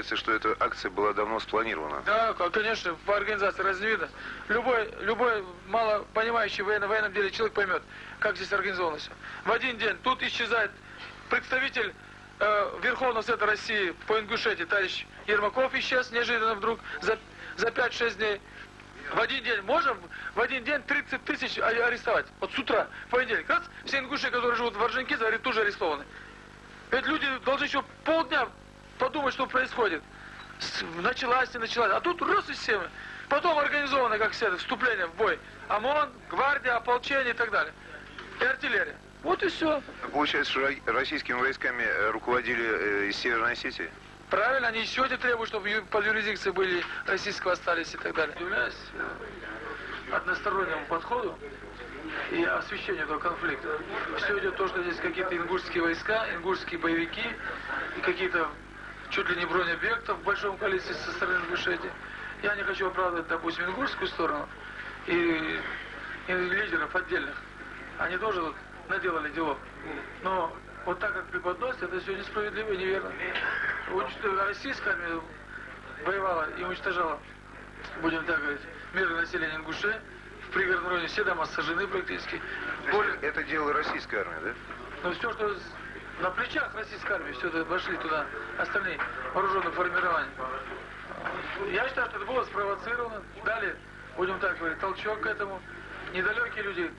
Что эта акция была давно спланирована. Да, конечно, по организации разве видно. Любой мало понимающий в военном деле человек поймет, как здесь организовано все. В один день тут исчезает представитель Верховного Совета России по Ингушетии, товарищ Ермаков исчез неожиданно вдруг за 5-6 дней. В один день можем, в один день 30 тысяч арестовать. Вот с утра, в понедельник. Раз, все ингуши, которые живут в Орджоникидзе, тоже арестованы. Ведь люди должны еще полдня подумать, что происходит. Началась, не началась. А тут раз и все. Потом организовано, как все, вступление в бой. ОМОН, гвардия, ополчение и так далее. И артиллерия. Вот и все. Получается, что российскими войсками руководили из Северной Осетии? Правильно, они еще требуют, чтобы под юрисдикцией были российского остались и так далее. Удивляюсь одностороннему подходу и освещению этого конфликта. Все идет то, что здесь какие-то ингушские войска, ингушские боевики и какие-то чуть ли не бронеобъектов в большом количестве со стороны Ингушетии. Я не хочу оправдывать, допустим, ингушскую сторону и лидеров отдельных. Они тоже вот наделали дело. Но вот так как преподносят, это все несправедливо и неверно. Российская армия воевала и уничтожала, будем так говорить, мирное население Ингушей. В пригородном районе все дома сожжены практически. Это дело российской армии, да? Но все, что на плечах российской армии, все это вошли туда, остальные вооруженные формирования. Я считаю, что это было спровоцировано. Дали, будем так говорить, толчок к этому. Недалекие люди,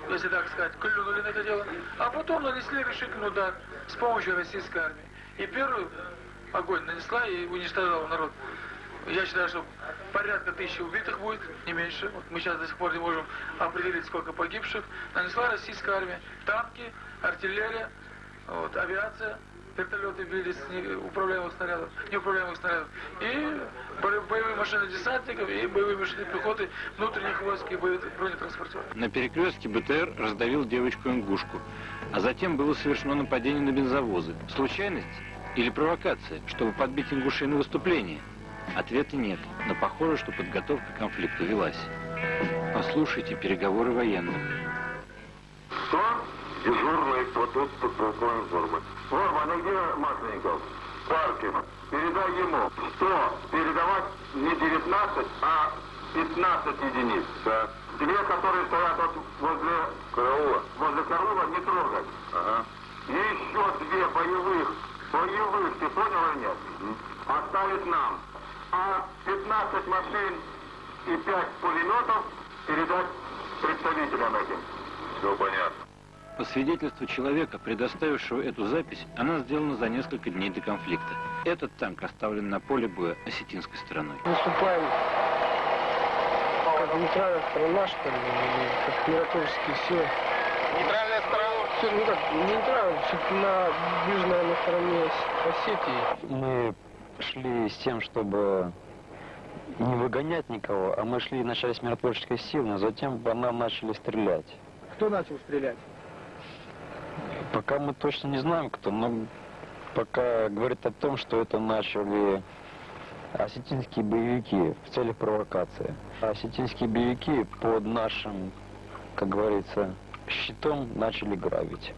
если так сказать, клюнули на это дело. А потом нанесли решительный удар с помощью российской армии. И первый огонь нанесла и уничтожала народ. Я считаю, что порядка 1000 убитых будет, не меньше. Вот мы сейчас до сих пор не можем определить, сколько погибших. Нанесла российская армия. Танки, артиллерия, вот, авиация, вертолеты били с неуправляемых снарядов, и боевые машины десантников, и боевые машины пехоты, внутренних войск и бронетранспортеров. На перекрестке БТР раздавил девочку-ингушку, а затем было совершено нападение на бензовозы. Случайность или провокация, чтобы подбить ингушей на выступление? Ответа нет, но похоже, что подготовка к конфликту велась. Послушайте переговоры военных. Что? Дежурный по тут полковой формы. Форма, ну где Масленников? В парке. Передай ему. Что? Передавать не 19, а 15 единиц. Да. Две, которые стоят вот возле караула, не трогать. Ага. И еще две боевых, ты понял или нет? Оставить нам. А 15 машин и 5 пулеметов передать представителям этим. Все понятно. По свидетельству человека, предоставившего эту запись, она сделана за несколько дней до конфликта. Этот танк оставлен на поле боя осетинской стороной. Выступаем как нейтральная сторона, что ли, или как миротворческие силы. Нейтральная сторона? Все, ну как, нейтрально, все-таки на ближней на стороне Осетии. Мы шли с тем, чтобы не выгонять никого, а мы шли и начали с миротворческой силы, но затем по нам начали стрелять. Кто начал стрелять? Пока мы точно не знаем, кто, но пока говорит о том, что это начали осетинские боевики в целях провокации. Осетинские боевики под нашим, как говорится, щитом начали грабить.